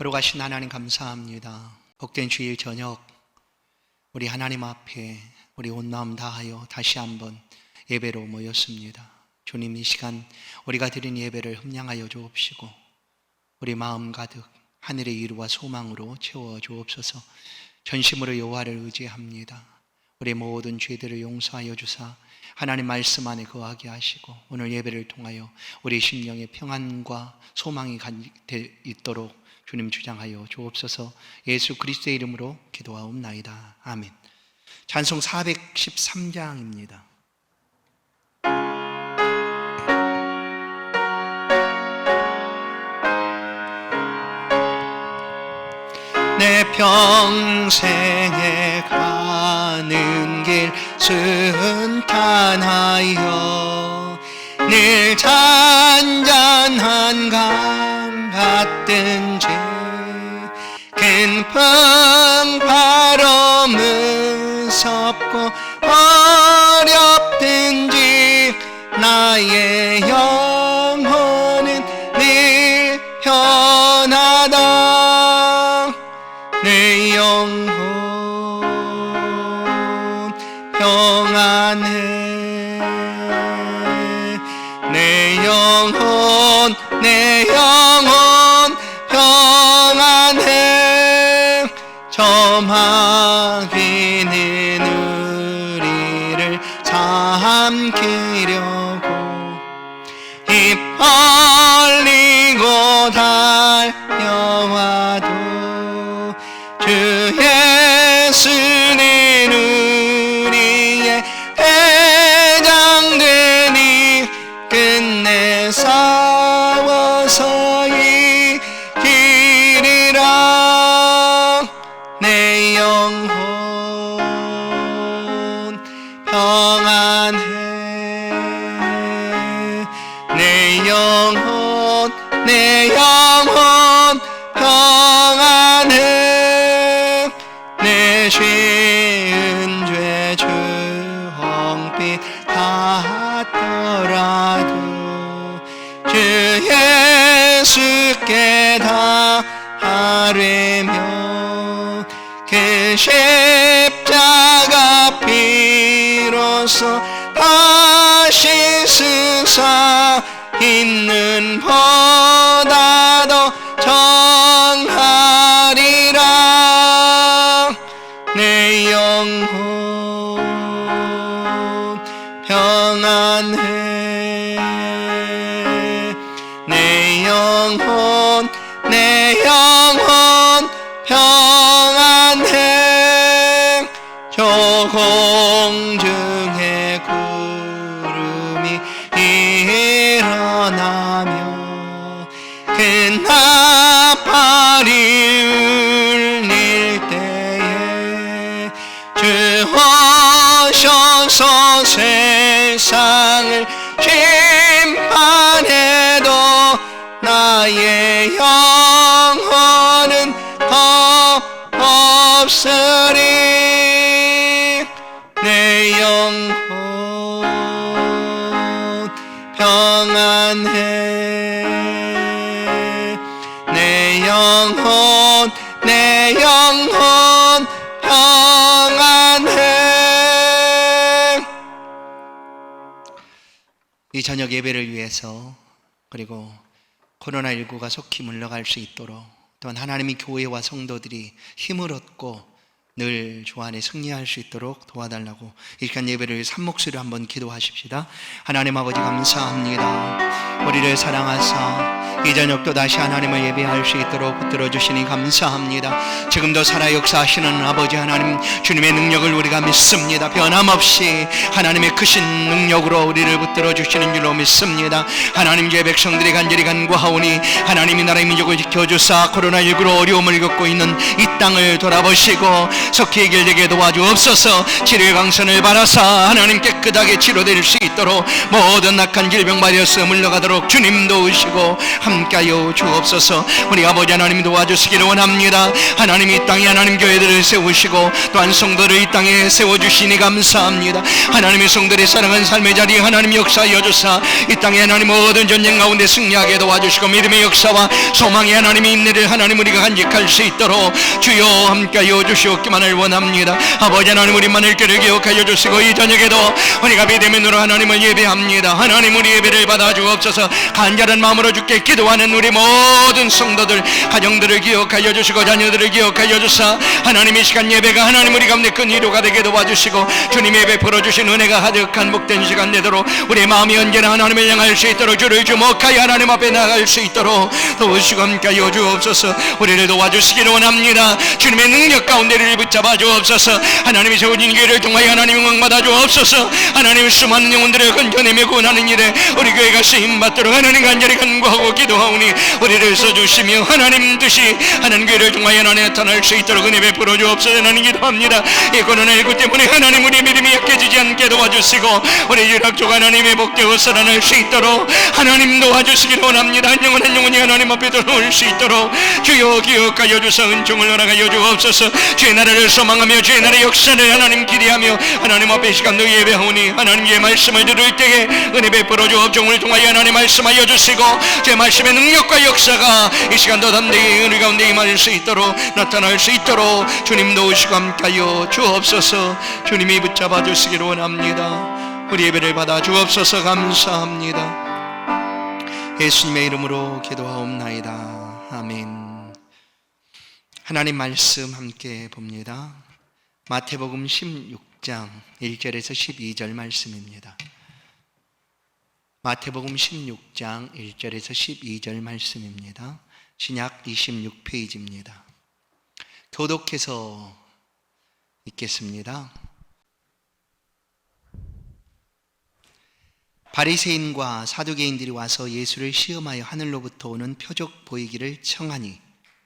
거룩하신 하나님 감사합니다. 복된 주일 저녁 우리 하나님 앞에 우리 온 마음 다하여 다시 한번 예배로 모였습니다. 주님, 이 시간 우리가 드린 예배를 흠량하여 주옵시고 우리 마음 가득 하늘의 위로와 소망으로 채워 주옵소서. 전심으로 여호와를 의지합니다. 우리 모든 죄들을 용서하여 주사 하나님 말씀 안에 거하게 하시고 오늘 예배를 통하여 우리 심령의 평안과 소망이 있도록 주님 주장하여 주옵소서. 예수 그리스도의 이름으로 기도하옵나이다. 아멘. 찬송 413장입니다. 내 평생에 가는 길 순탄하여 늘 잔잔한 강 같든지 큰 풍파로 무섭고 어렵든지 나의 영혼은 늘 편하다. 내 영혼 평안해. 내 영혼 평안해. 저마귀는 우리를 삼키려고 입 벌리고 달려와도 주 예수는 우리의 대장 되니 끝내 싸워서 이기리라. 내 영혼 평안해. 내 영혼 평안해. 내 죄은 죄 주홍빛 같더라도 주 예수께 다 아뢰며 그 십자가 피로써 다시 쓰사 있는 보다 더 정하리라. 내 영혼 평안해. 내 영혼 평안해. 저 공중에 구름이 일어나며 큰 나팔이 울릴 때에 주 오셔서 세상을 심판해도 나의 영혼은 없으리. 내 영혼 평안해. 내 영혼 평안해. 이 저녁 예배를 위해서 그리고 코로나19가 속히 물러갈 수 있도록 또한 하나님의 교회와 성도들이 힘을 얻고 늘 주 안에 승리할 수 있도록 도와달라고 이 시간 예배를 산목소리로 한번 기도하십시다. 하나님 아버지 감사합니다. 우리를 사랑하사 이 저녁도 다시 하나님을 예배할 수 있도록 붙들어 주시니 감사합니다. 지금도 살아 역사하시는 아버지 하나님 주님의 능력을 우리가 믿습니다. 변함없이 하나님의 크신 능력으로 우리를 붙들어 주시는 줄로 믿습니다. 하나님 주의 백성들이 간절히 간구하오니 하나님이 나라의 민족을 지켜주사 코로나19로 어려움을 겪고 있는 이 땅을 돌아보시고 속히 해결되게 도와주옵소서. 치료의 강선을 받아사 하나님 깨끗하게 치료될 수 있도록 모든 악한 질병 바이러스 물러가도록 주님 도우시고 함께하여 주옵소서. 우리 아버지 하나님 도와주시기를 원합니다. 하나님 이 땅에 하나님 교회들을 세우시고 또한 성도를 이 땅에 세워주시니 감사합니다. 하나님의 성도들의 사랑한 삶의 자리에 하나님 역사하여 주사 이 땅에 하나님 모든 전쟁 가운데 승리하게 도와주시고 믿음의 역사와 소망의 하나님의 인내를 하나님 우리가 간직할 수 있도록 주여 함께하여 주시옵기만을 원합니다. 아버지 하나님 우리만을 길을 기억하여 주시고 이 저녁에도 우리가 믿음으로 하나님을 예배합니다. 하나님 우리 예배를 받아 주옵소서. 간절한 마음으로 주께 기도하는 우리 모든 성도들 가정들을 기억하여 주시고 자녀들을 기억하여 주사 하나님 이 시간 예배가 하나님 우리 가운데 큰 위로가 되게 도와주시고 주님의 베풀어 주신 은혜가 가득한 복된 시간 되도록 우리의 마음이 언제나 하나님을 향할 수 있도록 주를 주목하여 하나님 앞에 나갈 수 있도록 도우시고 함께하여 주옵소서. 우리를 도와주시기를 원합니다. 주님의 능력 가운데 우리를 붙잡아 주옵소서. 하나님이 세워진 교회를 통하여 하나님 응원받아 주옵소서. 하나님 수많은 영혼들을 건져내며 구원하는 일에 우리 교회가 쓰임받도록 하나님 간절히 간구하고 기도하오니 우리를 써주시며 하나님 뜻이 하나님 교회를 통하여 하나님 나타날 수 있도록 은혜 베풀어 주옵소서. 하나님 기도합니다. 이 코로나19 때문에 하나님 우리 믿음이 약해지지 않게 도와주시고 우리 유락조가 하나님 회복되어 살아날 수 있도록 하나님 도와주시기를 원합니다. 한 영혼 한 영혼이 하나님 앞에 들어올 수 있도록 주여 기억하여 주사 은총을 허락하여 주옵소서. 주의 나라를 소망하며 주의 나라의 역사를 하나님 기대하며 하나님 앞에 시간도 예배하오니 하나님의 말씀을 들을 때에 은혜 베풀어 주옵종을 통하여 하나님 말씀하여 주시고 주의 말씀의 능력과 역사가 이 시간도 담대히 우리 가운데 임할 수 있도록 나타날 수 있도록 주님 도우시고 함께하여 주옵소서. 주님이 붙잡아 주시기를 원합니다. 우리 예배를 받아 주옵소서. 감사합니다. 예수님의 이름으로 기도하옵나이다. 아멘. 하나님 말씀 함께 봅니다. 마태복음 16장 1절에서 12절 말씀입니다. 마태복음 16장 1절에서 12절 말씀입니다. 신약 26페이지입니다. 교독해서 읽겠습니다. 바리새인과 사두개인들이 와서 예수를 시험하여 하늘로부터 오는 표적 보이기를 청하니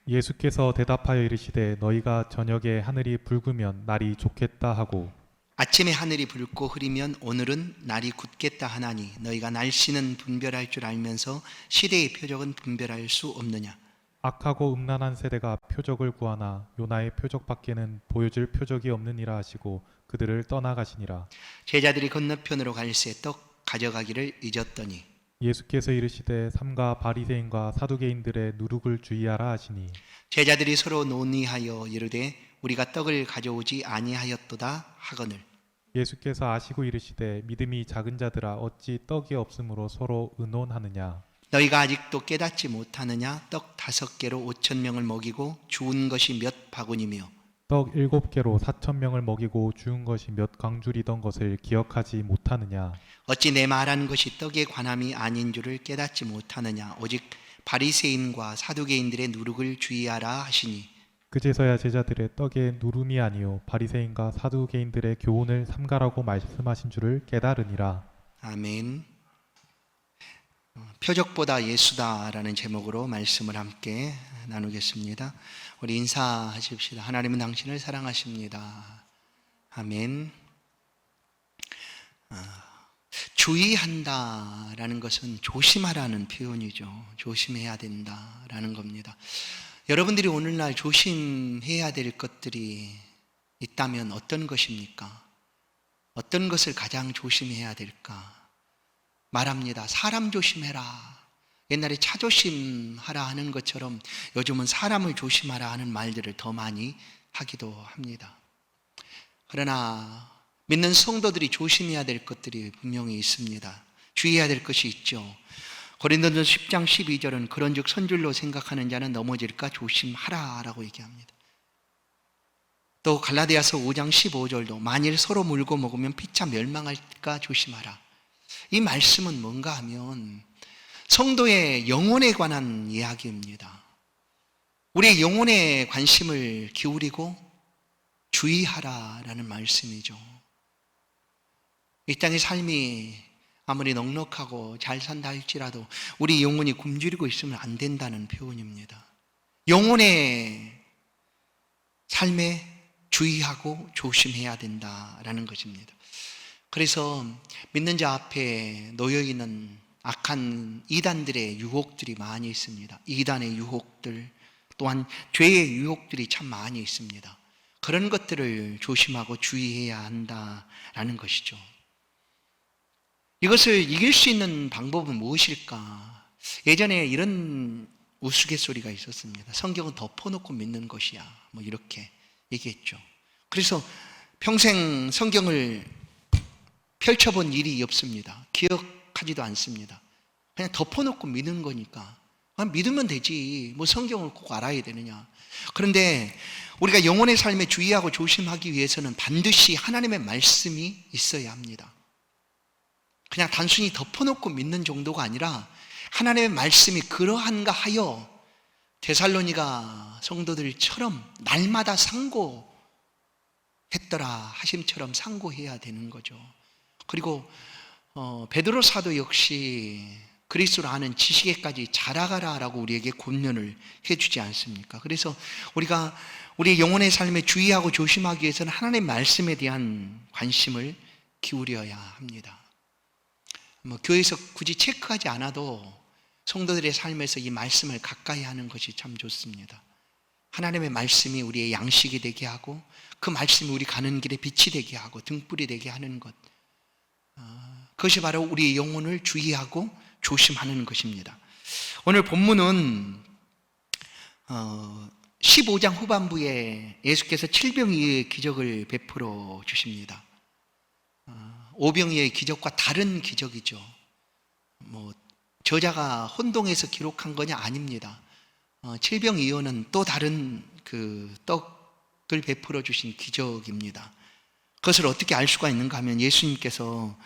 예수께서 대답하여 이르시되 너희가 저녁에 하늘이 붉으면 날이 좋겠다 하고 아침에 하늘이 붉고 흐리면 오늘은 날이 굳겠다 하나니 너희가 날씨는 분별할 줄 알면서 시대의 표적은 분별할 수 없느냐. 악하고 음란한 세대가 표적을 구하나 요나의 표적밖에는 보여줄 표적이 없느니라 하시고 그들을 떠나가시니라. 제자들이 건너편으로 갈새 떡 가져가기를 잊었더니 예수께서 이르시되 삼가 바리새인과 사두개인들의 누룩을 주의하라 하시니 제자들이 서로 논의하여 이르되 우리가 떡을 가져오지 아니하였도다 하거늘 예수께서 아시고 이르시되 믿음이 작은 자들아 어찌 떡이 없으므로 서로 의논하느냐. 너희가 아직도 깨닫지 못하느냐. 떡 5개로 5,000명을 먹이고 주운 것이 몇 바구니며 떡 7개로 4,000명을 먹이고 주운 것이 몇 광줄이던 것을 기억하지 못하느냐. 어찌 내 말한 것이 떡에 관함이 아닌 줄을 깨닫지 못하느냐. 오직 바리새인과 사두개인들의 누룩을 주의하라 하시니 그제서야 제자들의 떡의 누름이 아니요 바리새인과 사두개인들의 교훈을 삼가라고 말씀하신 줄을 깨달으니라. 아멘. 표적보다 예수다라는 제목으로 말씀을 함께 나누겠습니다. 우리 인사하십시다. 하나님은 당신을 사랑하십니다. 아멘. 주의한다라는 것은 조심하라는 표현이죠. 조심해야 된다라는 겁니다. 여러분들이 오늘날 조심해야 될 것들이 있다면 어떤 것입니까? 어떤 것을 가장 조심해야 될까? 말합니다. 사람 조심해라. 옛날에 차 조심하라 하는 것처럼 요즘은 사람을 조심하라 하는 말들을 더 많이 하기도 합니다. 그러나 믿는 성도들이 조심해야 될 것들이 분명히 있습니다. 주의해야 될 것이 있죠. 고린도전서 10장 12절은 그런즉 선줄로 생각하는 자는 넘어질까 조심하라 라고 얘기합니다. 또 갈라디아서 5장 15절도 만일 서로 물고 먹으면 피차 멸망할까 조심하라. 이 말씀은 뭔가 하면 성도의 영혼에 관한 이야기입니다. 우리의 영혼에 관심을 기울이고 주의하라라는 말씀이죠. 이 땅의 삶이 아무리 넉넉하고 잘 산다 할지라도 우리 영혼이 굶주리고 있으면 안 된다는 표현입니다. 영혼의 삶에 주의하고 조심해야 된다라는 것입니다. 그래서 믿는 자 앞에 놓여있는 악한 이단들의 유혹들이 많이 있습니다. 이단의 유혹들, 또한 죄의 유혹들이 참 많이 있습니다. 그런 것들을 조심하고 주의해야 한다라는 것이죠. 이것을 이길 수 있는 방법은 무엇일까? 예전에 이런 우스갯소리가 있었습니다. 성경은 덮어놓고 믿는 것이야, 뭐 이렇게 얘기했죠. 그래서 평생 성경을 펼쳐본 일이 없습니다. 기억하지도 않습니다. 그냥 덮어놓고 믿는 거니까 그냥 믿으면 되지, 뭐 성경을 꼭 알아야 되느냐. 그런데 우리가 영혼의 삶에 주의하고 조심하기 위해서는 반드시 하나님의 말씀이 있어야 합니다. 그냥 단순히 덮어놓고 믿는 정도가 아니라 하나님의 말씀이 그러한가 하여 데살로니가 성도들처럼 날마다 상고했더라 하심처럼 상고해야 되는 거죠. 그리고 베드로 사도 역시 그리스도를 아는 지식에까지 자라가라라고 우리에게 권면을 해주지 않습니까? 그래서 우리가 우리의 영혼의 삶에 주의하고 조심하기 위해서는 하나님의 말씀에 대한 관심을 기울여야 합니다. 뭐 교회에서 굳이 체크하지 않아도 성도들의 삶에서 이 말씀을 가까이 하는 것이 참 좋습니다. 하나님의 말씀이 우리의 양식이 되게 하고 그 말씀이 우리 가는 길에 빛이 되게 하고 등불이 되게 하는 것, 그것이 바로 우리의 영혼을 주의하고 조심하는 것입니다. 오늘 본문은 15장 후반부에 예수께서 7병이의 기적을 베풀어 주십니다. 오병이의 기적과 다른 기적이죠. 뭐 저자가 혼동해서 기록한 거냐? 아닙니다. 7병이어는 또 다른 그 떡을 베풀어 주신 기적입니다. 그것을 어떻게 알 수가 있는가 하면 예수님께서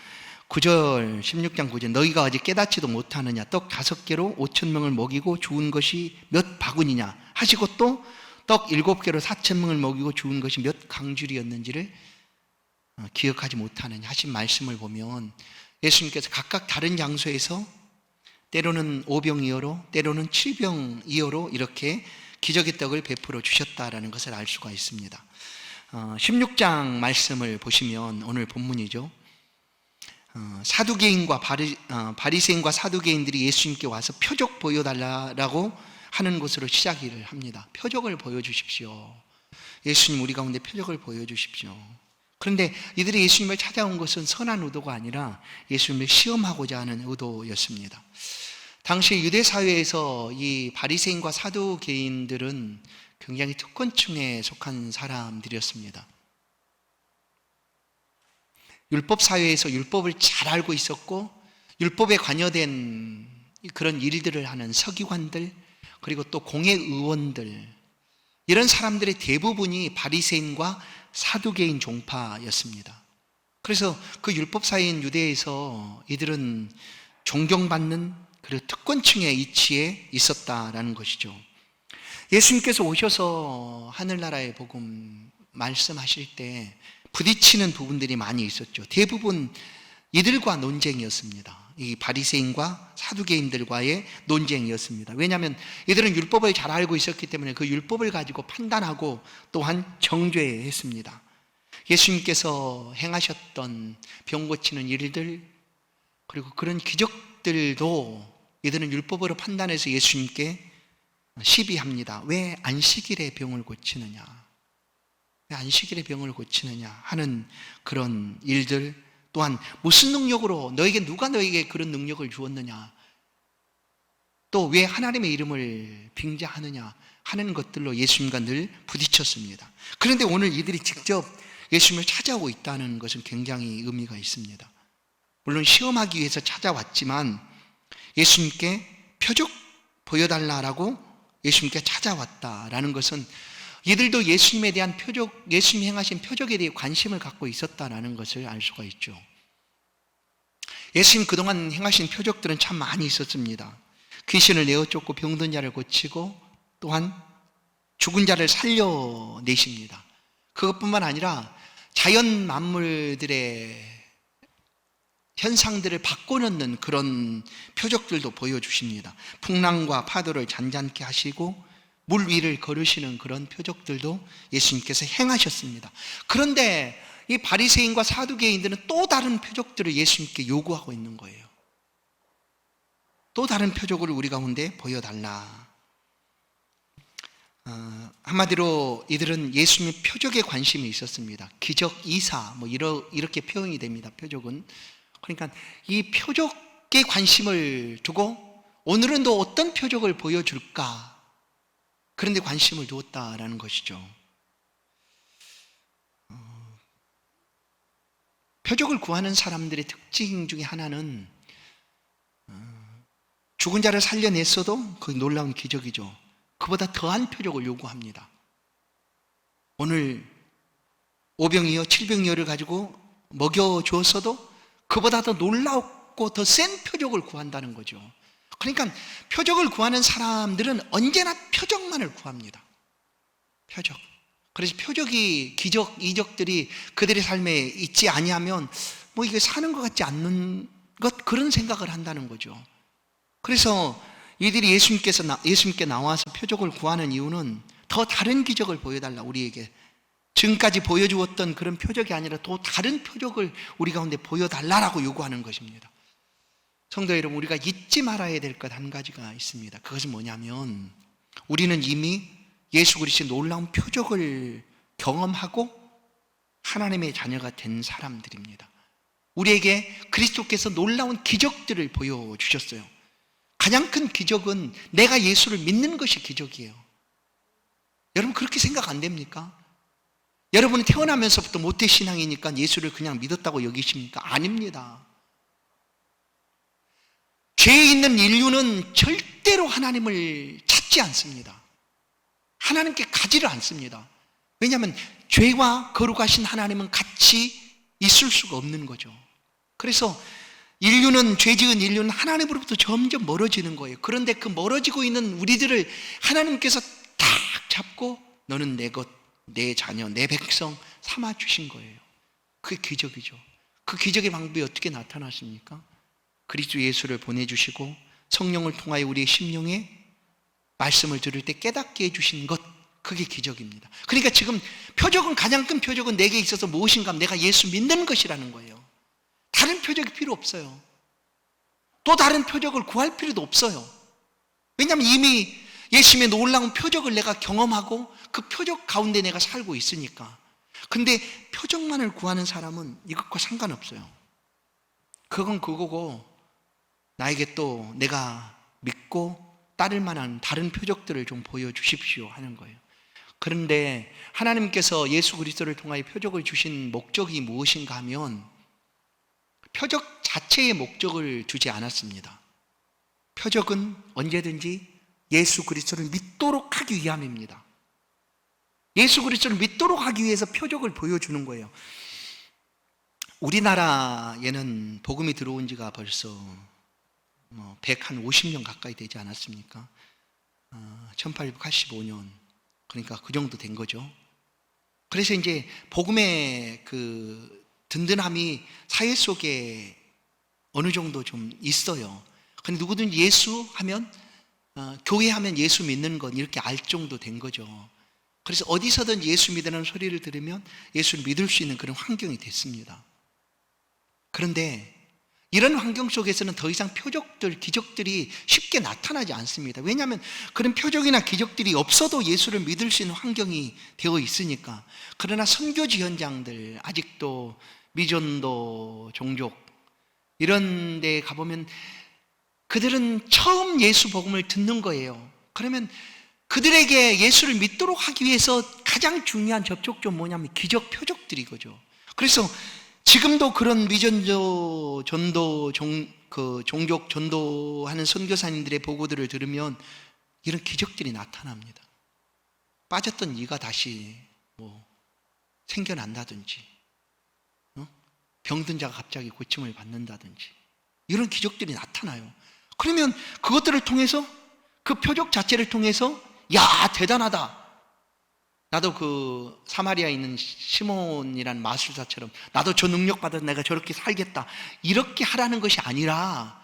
9절 16장 9절 너희가 아직 깨닫지도 못하느냐, 떡 5개로 5,000명을 먹이고 주운 것이 몇 바구니냐 하시고 또 떡 7개로 4,000명을 먹이고 주운 것이 몇 강줄이었는지를 기억하지 못하느냐 하신 말씀을 보면 예수님께서 각각 다른 장소에서 때로는 5병이어로 때로는 7병이어로 이렇게 기적의 떡을 베풀어 주셨다라는 것을 알 수가 있습니다. 16장 말씀을 보시면 오늘 본문이죠. 사두개인과 바리새인과 사두개인들이 예수님께 와서 표적 보여달라고 하는 것으로 시작을 합니다. 표적을 보여주십시오. 예수님, 우리 가운데 표적을 보여주십시오. 그런데 이들이 예수님을 찾아온 것은 선한 의도가 아니라 예수님을 시험하고자 하는 의도였습니다. 당시 유대 사회에서 이 바리새인과 사두개인들은 굉장히 특권층에 속한 사람들이었습니다. 율법 사회에서 율법을 잘 알고 있었고 율법에 관여된 그런 일들을 하는 서기관들, 그리고 또 공회의원들, 이런 사람들의 대부분이 바리새인과 사두개인 종파였습니다. 그래서 그 율법 사회인 유대에서 이들은 존경받는 그리고 특권층의 위치에 있었다라는 것이죠. 예수님께서 오셔서 하늘나라의 복음 말씀하실 때 부딪히는 부분들이 많이 있었죠. 대부분 이들과 논쟁이었습니다. 이 바리새인과 사두개인들과의 논쟁이었습니다. 왜냐하면 이들은 율법을 잘 알고 있었기 때문에 그 율법을 가지고 판단하고 또한 정죄했습니다. 예수님께서 행하셨던 병 고치는 일들, 그리고 그런 기적들도 이들은 율법으로 판단해서 예수님께 시비합니다. 왜 안식일에 병을 고치느냐, 왜 안식일에 병을 고치느냐 하는 그런 일들, 또한 무슨 능력으로, 누가 너에게 그런 능력을 주었느냐, 또 왜 하나님의 이름을 빙자하느냐 하는 것들로 예수님과 늘 부딪혔습니다. 그런데 오늘 이들이 직접 예수님을 찾아오고 있다는 것은 굉장히 의미가 있습니다. 물론 시험하기 위해서 찾아왔지만 예수님께 표적 보여달라고 예수님께 찾아왔다라는 것은 이들도 예수님에 대한 표적, 예수님이 행하신 표적에 대해 관심을 갖고 있었다라는 것을 알 수가 있죠. 예수님 그동안 행하신 표적들은 참 많이 있었습니다. 귀신을 내어쫓고 병든 자를 고치고 또한 죽은 자를 살려내십니다. 그것뿐만 아니라 자연 만물들의 현상들을 바꿔놓는 그런 표적들도 보여주십니다. 풍랑과 파도를 잔잔케 하시고 물 위를 걸으시는 그런 표적들도 예수님께서 행하셨습니다. 그런데 이 바리새인과 사두개인들은 또 다른 표적들을 예수님께 요구하고 있는 거예요. 또 다른 표적을 우리 가운데 보여달라. 한마디로 이들은 예수님의 표적에 관심이 있었습니다. 기적, 이사 뭐 이렇게 표현이 됩니다. 표적은. 그러니까 이 표적에 관심을 두고 오늘은 또 어떤 표적을 보여줄까? 그런데 관심을 두었다라는 것이죠. 표적을 구하는 사람들의 특징 중에 하나는 죽은 자를 살려냈어도 그게 놀라운 기적이죠. 그보다 더한 표적을 요구합니다. 오늘 5병이요 7병이요를 가지고 먹여주었어도 그보다 더 놀랍고 더 센 표적을 구한다는 거죠. 그러니까 표적을 구하는 사람들은 언제나 표적만을 구합니다. 표적. 그래서 표적이, 기적, 이적들이 그들의 삶에 있지 아니하면 뭐 이게 사는 것 같지 않는 것, 그런 생각을 한다는 거죠. 그래서 이들이 예수님께 나와서 표적을 구하는 이유는 더 다른 기적을 보여달라, 우리에게. 지금까지 보여주었던 그런 표적이 아니라 또 다른 표적을 우리 가운데 보여달라라고 요구하는 것입니다. 성도 여러분, 우리가 잊지 말아야 될 것 한 가지가 있습니다. 그것은 뭐냐면 우리는 이미 예수 그리스도의 놀라운 표적을 경험하고 하나님의 자녀가 된 사람들입니다. 우리에게 그리스도께서 놀라운 기적들을 보여주셨어요. 가장 큰 기적은 내가 예수를 믿는 것이 기적이에요. 여러분 그렇게 생각 안 됩니까? 여러분은 태어나면서부터 모태신앙이니까 예수를 그냥 믿었다고 여기십니까? 아닙니다. 죄에 있는 인류는 절대로 하나님을 찾지 않습니다. 하나님께 가지를 않습니다. 왜냐하면 죄와 거룩하신 하나님은 같이 있을 수가 없는 거죠. 그래서 죄 지은 인류는 하나님으로부터 점점 멀어지는 거예요. 그런데 그 멀어지고 있는 우리들을 하나님께서 딱 잡고 너는 내 것, 내 자녀, 내 백성 삼아 주신 거예요. 그게 기적이죠. 그 기적의 방법이 어떻게 나타나십니까? 그리스도 예수를 보내주시고 성령을 통하여 우리의 심령에 말씀을 들을 때 깨닫게 해주신 것, 그게 기적입니다. 그러니까 지금 표적은, 가장 큰 표적은 내게 있어서 무엇인가 하면 내가 예수 믿는 것이라는 거예요. 다른 표적이 필요 없어요. 또 다른 표적을 구할 필요도 없어요. 왜냐하면 이미 예수님의 놀라운 표적을 내가 경험하고 그 표적 가운데 내가 살고 있으니까. 근데 표적만을 구하는 사람은 이것과 상관없어요. 그건 그거고 나에게 또 내가 믿고 따를 만한 다른 표적들을 좀 보여주십시오 하는 거예요. 그런데 하나님께서 예수 그리스도를 통하여 표적을 주신 목적이 무엇인가 하면 표적 자체의 목적을 두지 않았습니다. 표적은 언제든지 예수 그리스도를 믿도록 하기 위함입니다. 예수 그리스도를 믿도록 하기 위해서 표적을 보여주는 거예요. 우리나라에는 복음이 들어온 지가 벌써 150년 가까이 되지 않았습니까? 1885년, 그러니까 그 정도 된 거죠. 그래서 이제 복음의 그 든든함이 사회 속에 어느 정도 좀 있어요. 근데 누구든 예수 하면, 교회 하면 예수 믿는 건 이렇게 알 정도 된 거죠. 그래서 어디서든 예수 믿으라는 소리를 들으면 예수를 믿을 수 있는 그런 환경이 됐습니다. 그런데 이런 환경 속에서는 더 이상 표적들, 기적들이 쉽게 나타나지 않습니다. 왜냐하면 그런 표적이나 기적들이 없어도 예수를 믿을 수 있는 환경이 되어 있으니까. 그러나 선교지 현장들, 아직도 미전도 종족 이런 데 가보면 그들은 처음 예수 복음을 듣는 거예요. 그러면 그들에게 예수를 믿도록 하기 위해서 가장 중요한 접촉점 뭐냐면 기적, 표적들이 거죠. 그래서 지금도 그런 미전도 전도 종족 전도하는 선교사님들의 보고들을 들으면 이런 기적들이 나타납니다. 빠졌던 이가 다시 생겨난다든지, 병든 자가 갑자기 고침을 받는다든지 이런 기적들이 나타나요. 그러면 그것들을 통해서, 그 표적 자체를 통해서 야, 대단하다. 나도 그 사마리아에 있는 시몬이라는 마술사처럼 나도 저 능력 받아서 내가 저렇게 살겠다, 이렇게 하라는 것이 아니라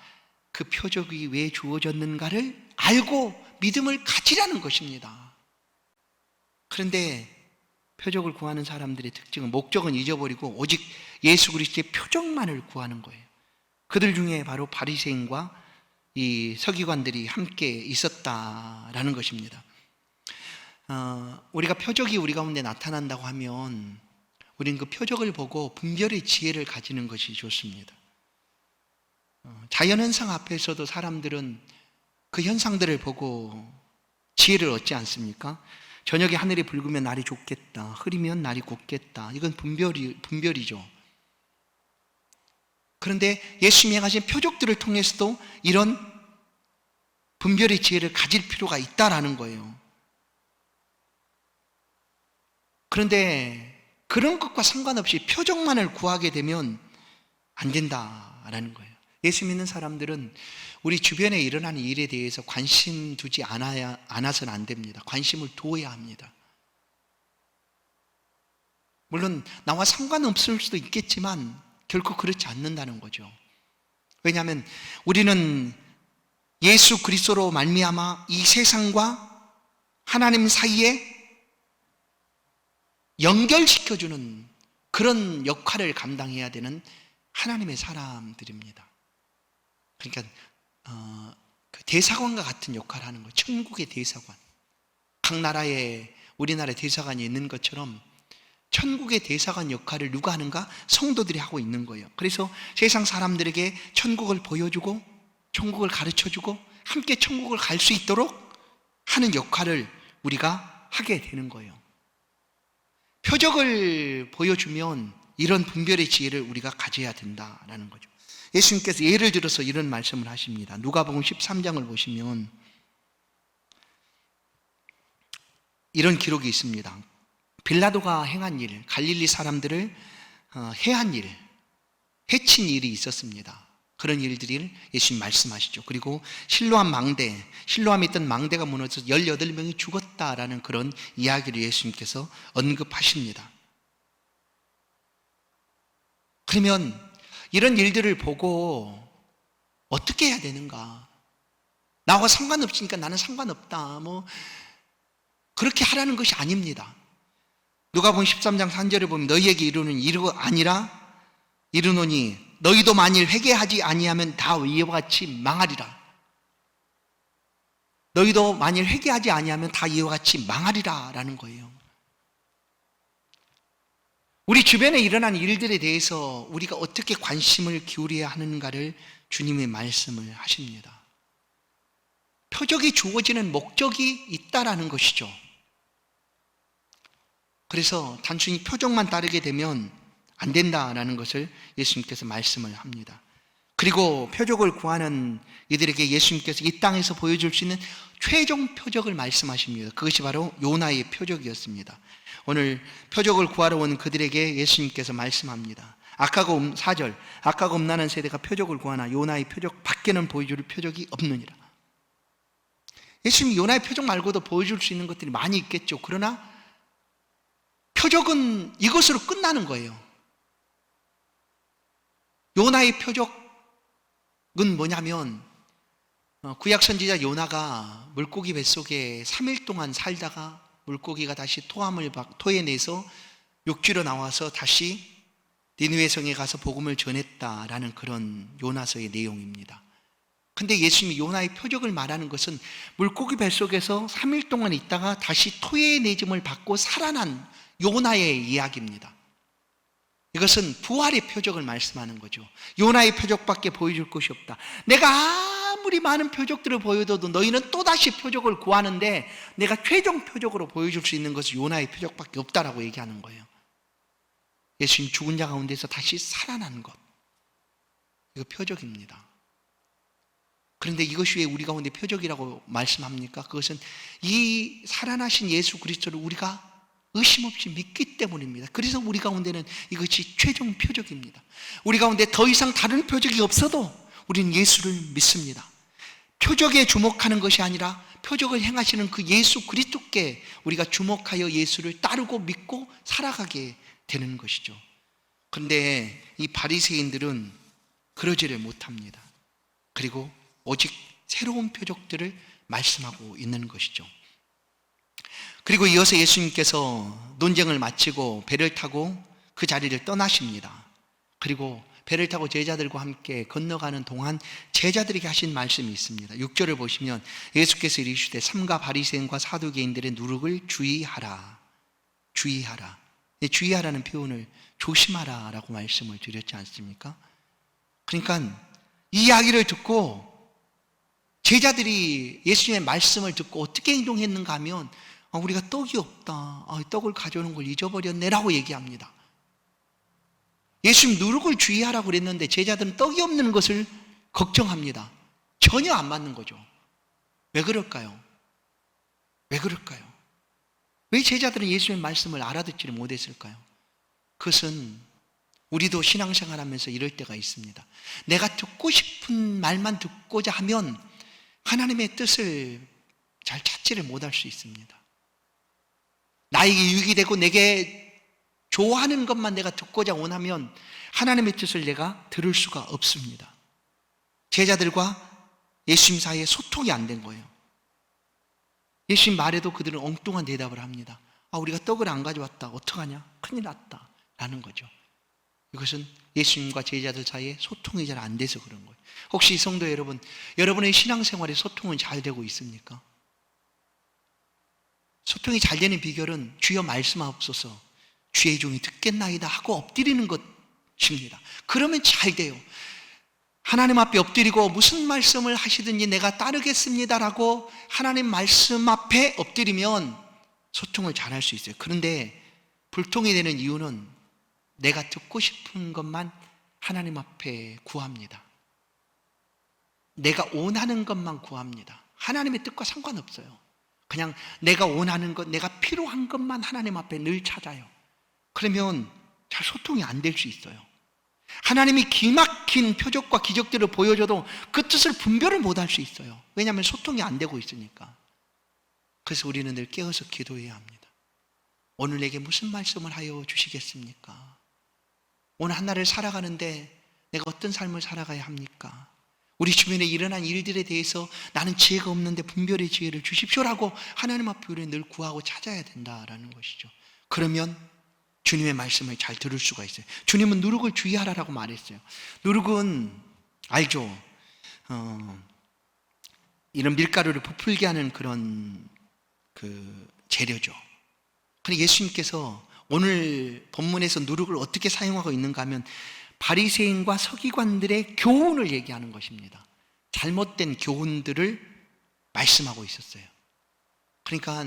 그 표적이 왜 주어졌는가를 알고 믿음을 가지라는 것입니다. 그런데 표적을 구하는 사람들의 특징은 목적은 잊어버리고 오직 예수 그리스도의 표적만을 구하는 거예요. 그들 중에 바로 바리새인과 이 서기관들이 함께 있었다라는 것입니다. 우리가 표적이 우리 가운데 나타난다고 하면 우리는 그 표적을 보고 분별의 지혜를 가지는 것이 좋습니다. 자연현상 앞에서도 사람들은 그 현상들을 보고 지혜를 얻지 않습니까? 저녁에 하늘이 붉으면 날이 좋겠다, 흐리면 날이 곱겠다. 이건 분별이죠. 그런데 예수님이 행하신 표적들을 통해서도 이런 분별의 지혜를 가질 필요가 있다라는 거예요. 그런데 그런 것과 상관없이 표적만을 구하게 되면 안 된다라는 거예요. 예수 믿는 사람들은 우리 주변에 일어나는 일에 대해서 관심 두지 않아서는 안 됩니다. 관심을 두어야 합니다. 물론 나와 상관없을 수도 있겠지만 결코 그렇지 않는다는 거죠. 왜냐하면 우리는 예수 그리스도로 말미암아 이 세상과 하나님 사이에 연결시켜주는 그런 역할을 감당해야 되는 하나님의 사람들입니다. 그러니까 그 대사관과 같은 역할을 하는 거예요. 천국의 대사관. 각 나라에 우리나라에 대사관이 있는 것처럼 천국의 대사관 역할을 누가 하는가? 성도들이 하고 있는 거예요. 그래서 세상 사람들에게 천국을 보여주고 천국을 가르쳐주고 함께 천국을 갈 수 있도록 하는 역할을 우리가 하게 되는 거예요. 표적을 보여주면 이런 분별의 지혜를 우리가 가져야 된다라는 거죠. 예수님께서 예를 들어서 이런 말씀을 하십니다. 누가복음 13장을 보시면 이런 기록이 있습니다. 빌라도가 행한 일, 갈릴리 사람들을 해한 일, 해친 일이 있었습니다. 그런 일들을 예수님 말씀하시죠. 그리고 실로암에 있던 망대가 무너져서 18명이 죽었다라는 그런 이야기를 예수님께서 언급하십니다. 그러면 이런 일들을 보고 어떻게 해야 되는가? 나와 상관없으니까 나는 상관없다. 그렇게 하라는 것이 아닙니다. 누가복음 13장 3절에 보면 너희에게 이르는 이르고 아니라 이르노니 너희도 만일 회개하지 아니하면 다 이와 같이 망하리라. 너희도 만일 회개하지 아니하면 다 이와 같이 망하리라 라는 거예요. 우리 주변에 일어난 일들에 대해서 우리가 어떻게 관심을 기울여야 하는가를 주님의 말씀을 하십니다. 표적이 주어지는 목적이 있다라는 것이죠. 그래서 단순히 표적만 따르게 되면 안 된다라는 것을 예수님께서 말씀을 합니다. 그리고 표적을 구하는 이들에게 예수님께서 이 땅에서 보여줄 수 있는 최종 표적을 말씀하십니다. 그것이 바로 요나의 표적이었습니다. 오늘 표적을 구하러 온 그들에게 예수님께서 말씀합니다. 4절 악하고 음란한 세대가 표적을 구하나 요나의 표적 밖에는 보여줄 표적이 없느니라. 예수님이 요나의 표적 말고도 보여줄 수 있는 것들이 많이 있겠죠. 그러나 표적은 이것으로 끝나는 거예요. 요나의 표적은 뭐냐면 구약 선지자 요나가 물고기 뱃속에 3일 동안 살다가 물고기가 다시 토해내서 육지로 나와서 다시 니느웨 성에 가서 복음을 전했다라는 그런 요나서의 내용입니다. 근데 예수님이 요나의 표적을 말하는 것은 물고기 뱃속에서 3일 동안 있다가 다시 토해내짐을 받고 살아난 요나의 이야기입니다. 이것은 부활의 표적을 말씀하는 거죠. 요나의 표적밖에 보여줄 것이 없다. 내가 아무리 많은 표적들을 보여줘도 너희는 또다시 표적을 구하는데 내가 최종 표적으로 보여줄 수 있는 것은 요나의 표적밖에 없다라고 얘기하는 거예요. 예수님 죽은 자 가운데서 다시 살아난 것, 이거 표적입니다. 그런데 이것이 왜 우리 가운데 표적이라고 말씀합니까? 그것은 이 살아나신 예수 그리스도를 우리가 의심 없이 믿기 때문입니다. 그래서 우리 가운데는 이것이 최종 표적입니다. 우리 가운데 더 이상 다른 표적이 없어도 우리는 예수를 믿습니다. 표적에 주목하는 것이 아니라 표적을 행하시는 그 예수 그리스도께 우리가 주목하여 예수를 따르고 믿고 살아가게 되는 것이죠. 그런데 이 바리새인들은 그러지를 못합니다. 그리고 오직 새로운 표적들을 말씀하고 있는 것이죠. 그리고 이어서 예수님께서 논쟁을 마치고 배를 타고 그 자리를 떠나십니다. 그리고 배를 타고 제자들과 함께 건너가는 동안 제자들에게 하신 말씀이 있습니다. 6절을 보시면 예수께서 이르시되 삼가 바리새인과 사두개인들의 누룩을 주의하라. 주의하라. 주의하라는 표현을 조심하라라고 말씀을 드렸지 않습니까? 그러니까 이 이야기를 듣고 제자들이 예수님의 말씀을 듣고 어떻게 행동했는가 하면 우리가 떡이 없다. 떡을 가져오는 걸 잊어버렸네라고 얘기합니다. 예수님 누룩을 주의하라고 그랬는데 제자들은 떡이 없는 것을 걱정합니다. 전혀 안 맞는 거죠. 왜 그럴까요? 왜 그럴까요? 왜 제자들은 예수님의 말씀을 알아듣지를 못했을까요? 그것은 우리도 신앙생활하면서 이럴 때가 있습니다. 내가 듣고 싶은 말만 듣고자 하면 하나님의 뜻을 잘 찾지를 못할 수 있습니다. 나에게 유익이 되고 내게 좋아하는 것만 내가 듣고자 원하면 하나님의 뜻을 내가 들을 수가 없습니다. 제자들과 예수님 사이에 소통이 안 된 거예요. 예수님 말에도 그들은 엉뚱한 대답을 합니다. 우리가 떡을 안 가져왔다. 어떡하냐? 큰일 났다. 라는 거죠. 이것은 예수님과 제자들 사이에 소통이 잘 안 돼서 그런 거예요. 혹시 성도 여러분, 여러분의 신앙생활에 소통은 잘 되고 있습니까? 소통이 잘 되는 비결은 주여 말씀하옵소서, 주의 종이 듣겠나이다 하고 엎드리는 것입니다. 그러면 잘 돼요. 하나님 앞에 엎드리고 무슨 말씀을 하시든지 내가 따르겠습니다라고 하나님 말씀 앞에 엎드리면 소통을 잘 할 수 있어요. 그런데 불통이 되는 이유는 내가 듣고 싶은 것만 하나님 앞에 구합니다. 내가 원하는 것만 구합니다. 하나님의 뜻과 상관없어요. 그냥 내가 원하는 것, 내가 필요한 것만 하나님 앞에 늘 찾아요. 그러면 잘 소통이 안 될 수 있어요. 하나님이 기막힌 표적과 기적들을 보여줘도 그 뜻을 분별을 못할 수 있어요. 왜냐하면 소통이 안 되고 있으니까. 그래서 우리는 늘 깨어서 기도해야 합니다. 오늘 내게 무슨 말씀을 하여 주시겠습니까? 오늘 한 날을 살아가는데 내가 어떤 삶을 살아가야 합니까? 우리 주변에 일어난 일들에 대해서 나는 지혜가 없는데 분별의 지혜를 주십시오라고 하나님 앞에 우리는 늘 구하고 찾아야 된다라는 것이죠. 그러면 주님의 말씀을 잘 들을 수가 있어요. 주님은 누룩을 주의하라라고 말했어요. 누룩은 알죠? 이런 밀가루를 부풀게 하는 그런 재료죠. 그런데 예수님께서 오늘 본문에서 누룩을 어떻게 사용하고 있는가 하면 바리새인과 서기관들의 교훈을 얘기하는 것입니다. 잘못된 교훈들을 말씀하고 있었어요. 그러니까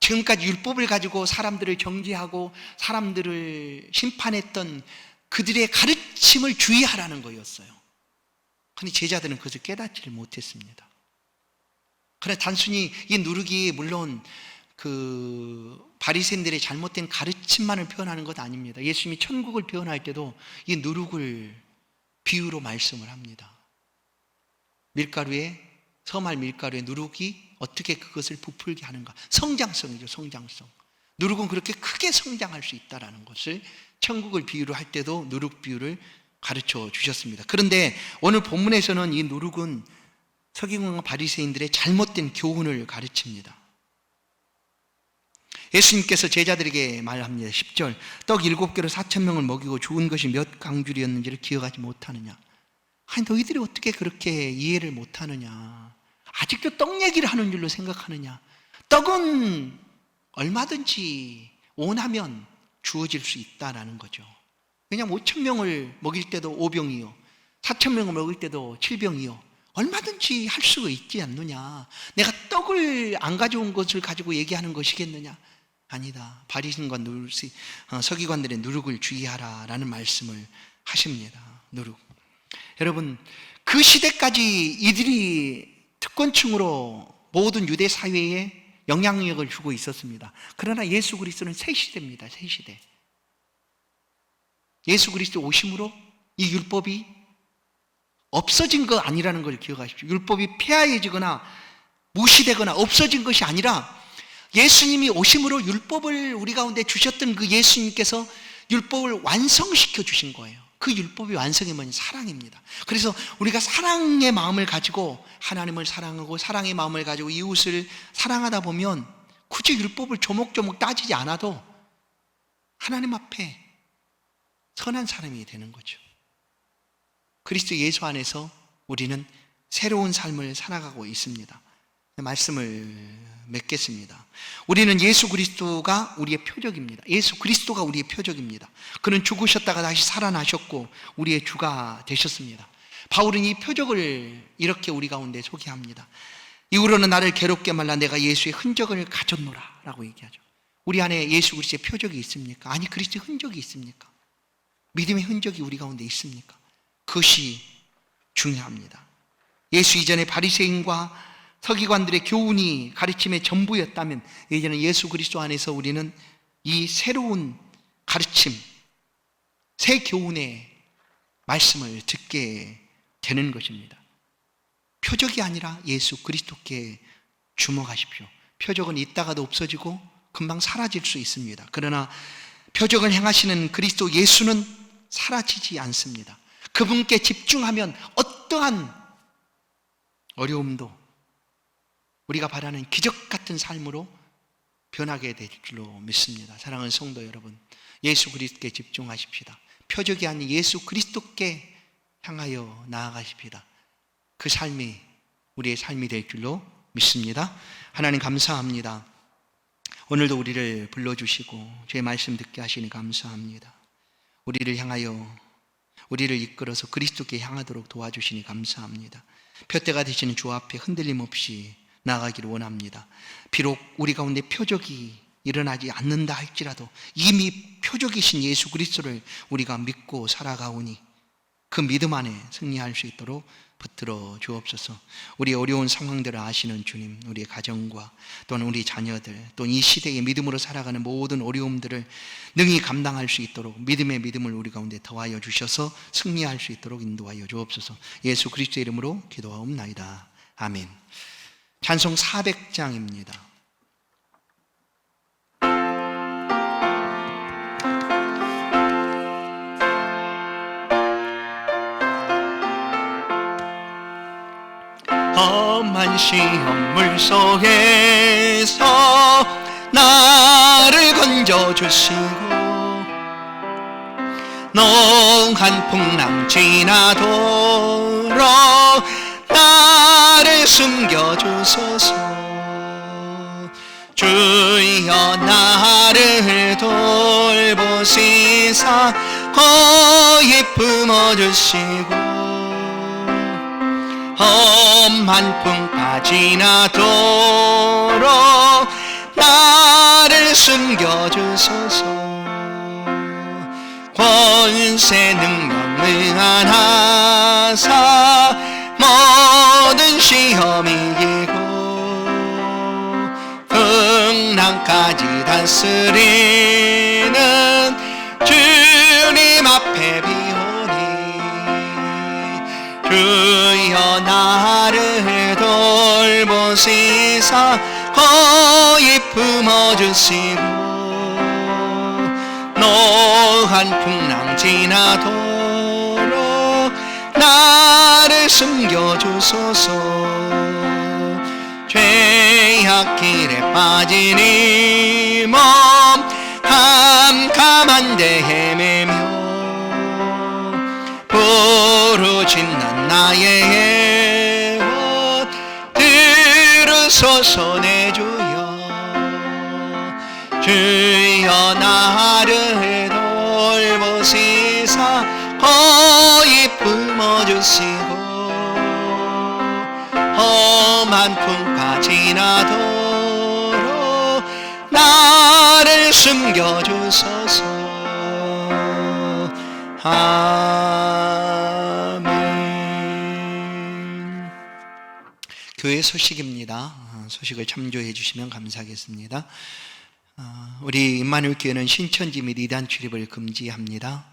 지금까지 율법을 가지고 사람들을 정죄하고 사람들을 심판했던 그들의 가르침을 주의하라는 거였어요. 그런데 제자들은 그것을 깨닫지를 못했습니다. 그러나 단순히 이 누룩이 물론 바리새인들의 잘못된 가르침만을 표현하는 것 아닙니다. 예수님이 천국을 표현할 때도 이 누룩을 비유로 말씀을 합니다. 서말 밀가루에 누룩이 어떻게 그것을 부풀게 하는가. 성장성이죠. 성장성. 누룩은 그렇게 크게 성장할 수 있다는 것을 천국을 비유로 할 때도 누룩 비유를 가르쳐 주셨습니다. 그런데 오늘 본문에서는 이 누룩은 서기관과 바리새인들의 잘못된 교훈을 가르칩니다. 예수님께서 제자들에게 말합니다. 10절, 떡 7개로 4,000명을 먹이고 좋은 것이 몇 강줄이었는지를 기억하지 못하느냐. 아니 너희들이 어떻게 그렇게 이해를 못하느냐. 아직도 떡 얘기를 하는 줄로 생각하느냐. 떡은 얼마든지 원하면 주어질 수 있다라는 거죠. 왜냐하면 5,000명을 먹일 때도 5병이요 4,000명을 먹을 때도 7병이요 얼마든지 할 수가 있지 않느냐. 내가 떡을 안 가져온 것을 가지고 얘기하는 것이겠느냐. 아니다. 바리새인과 서기관들의 누룩을 주의하라라는 말씀을 하십니다. 누룩. 여러분, 그 시대까지 이들이 특권층으로 모든 유대 사회에 영향력을 주고 있었습니다. 그러나 예수 그리스도는 새 시대입니다. 새 시대. 예수 그리스도 오심으로 이 율법이 없어진 거 아니라는 걸 기억하십시오. 율법이 폐하해지거나 무시되거나 없어진 것이 아니라 예수님이 오심으로 율법을 우리 가운데 주셨던 그 예수님께서 율법을 완성시켜 주신 거예요. 그 율법이 완성이 뭐냐? 사랑입니다. 그래서 우리가 사랑의 마음을 가지고 하나님을 사랑하고 사랑의 마음을 가지고 이웃을 사랑하다 보면 굳이 율법을 조목조목 따지지 않아도 하나님 앞에 선한 사람이 되는 거죠. 그리스도 예수 안에서 우리는 새로운 삶을 살아가고 있습니다. 말씀을 맺겠습니다. 우리는 예수 그리스도가 우리의 표적입니다. 예수 그리스도가 우리의 표적입니다. 그는 죽으셨다가 다시 살아나셨고 우리의 주가 되셨습니다. 바울은 이 표적을 이렇게 우리 가운데 소개합니다. 이후로는 나를 괴롭게 말라 내가 예수의 흔적을 가졌노라 라고 얘기하죠. 우리 안에 예수 그리스도의 표적이 있습니까? 아니, 그리스도의 흔적이 있습니까? 믿음의 흔적이 우리 가운데 있습니까? 그것이 중요합니다. 예수 이전에 바리새인과 서기관들의 교훈이 가르침의 전부였다면 이제는 예수 그리스도 안에서 우리는 이 새로운 가르침, 새 교훈의 말씀을 듣게 되는 것입니다. 표적이 아니라 예수 그리스도께 주목하십시오. 표적은 있다가도 없어지고 금방 사라질 수 있습니다. 그러나 표적을 행하시는 그리스도 예수는 사라지지 않습니다. 그분께 집중하면 어떠한 어려움도 우리가 바라는 기적 같은 삶으로 변하게 될 줄로 믿습니다. 사랑하는 성도 여러분, 예수 그리스도께 집중하십시다. 표적이 아닌 예수 그리스도께 향하여 나아가십시다. 그 삶이 우리의 삶이 될 줄로 믿습니다. 하나님 감사합니다. 오늘도 우리를 불러주시고 주의 말씀 듣게 하시니 감사합니다. 우리를 향하여 우리를 이끌어서 그리스도께 향하도록 도와주시니 감사합니다. 표대가 되시는 주 앞에 흔들림 없이 나아가기를 원합니다. 비록 우리 가운데 표적이 일어나지 않는다 할지라도 이미 표적이신 예수 그리스도를 우리가 믿고 살아가오니 그 믿음 안에 승리할 수 있도록 붙들어 주옵소서. 우리 어려운 상황들을 아시는 주님, 우리의 가정과 또는 우리 자녀들, 또는 이 시대의 믿음으로 살아가는 모든 어려움들을 능히 감당할 수 있도록 믿음의 믿음을 우리 가운데 더하여 주셔서 승리할 수 있도록 인도하여 주옵소서. 예수 그리스도의 이름으로 기도하옵나이다. 아멘. 찬송 400장입니다. 험한 시험 물속에서 나를 건져주시고 농한 풍랑 지나도록 나를 숨겨주소서. 주여 나를 돌보시사 거의 품어주시고 험한 풍파 지나도록 나를 숨겨주소서. 권세 능력 능하사 모든 시험이 이기고 풍랑까지 다스리는 주님 앞에 비오니 주여 나를 돌보시사 거의 품어주시고 노한 풍랑 지나도록 나를 숨겨주소서. 죄악길에 빠진 이 몸 캄캄한데 헤매며 부르짖는 나의 영혼 들으소서. 내 주여 주여 나를 돌보시사 거의 품어주시고 험한 풍파 지나도록 나를 숨겨주소서. 아멘. 교회 소식입니다. 소식을 참조해 주시면 감사하겠습니다. 우리 임마누엘 교회는 신천지 및 이단 출입을 금지합니다.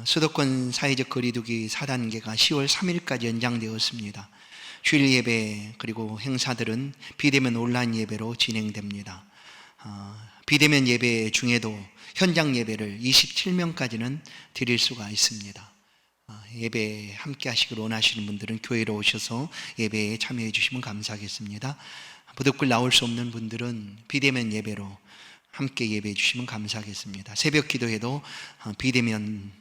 수도권 사회적 거리두기 4단계가 10월 3일까지 연장되었습니다. 주일 예배 그리고 행사들은 비대면 온라인 예배로 진행됩니다. 비대면 예배 중에도 현장 예배를 27명까지는 드릴 수가 있습니다. 예배 함께 하시길 원하시는 분들은 교회로 오셔서 예배에 참여해 주시면 감사하겠습니다. 부득불 나올 수 없는 분들은 비대면 예배로 함께 예배해 주시면 감사하겠습니다. 새벽 기도회도 비대면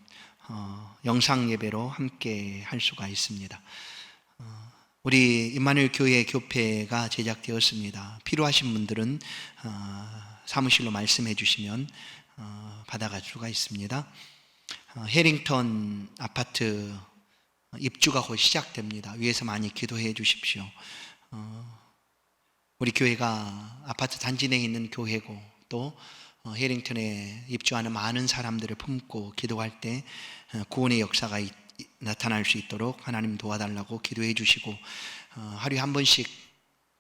영상 예배로 함께 할 수가 있습니다. 우리 임마누엘 교회 교패가 제작되었습니다. 필요하신 분들은 사무실로 말씀해 주시면 받아갈 수가 있습니다. 해링턴 아파트 입주가 곧 시작됩니다. 위에서 많이 기도해 주십시오. 우리 교회가 아파트 단지 내에 있는 교회고 또 해링턴에 입주하는 많은 사람들을 품고 기도할 때 구원의 역사가 나타날 수 있도록 하나님 도와달라고 기도해 주시고, 하루에 한 번씩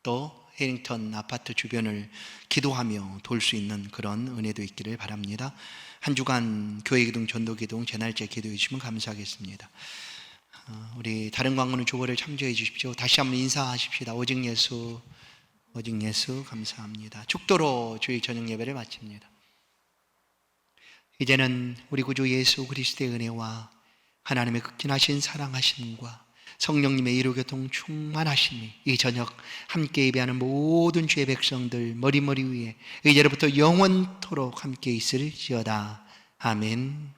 또 해링턴 아파트 주변을 기도하며 돌 수 있는 그런 은혜도 있기를 바랍니다. 한 주간 교회기둥, 전도기둥, 재날째 기도해 주시면 감사하겠습니다. 우리 다른 광고는 조보를 참조해 주십시오. 다시 한번 인사하십시다. 오직 예수, 오직 예수. 감사합니다. 축도로 주일 저녁 예배를 마칩니다. 이제는 우리 구주 예수 그리스도의 은혜와 하나님의 극진하신 사랑하심과 성령님의 이루교통 충만하심이 이 저녁 함께 예배하는 모든 주의 백성들 머리 위에 이제로부터 영원토록 함께 있을지어다. 아멘.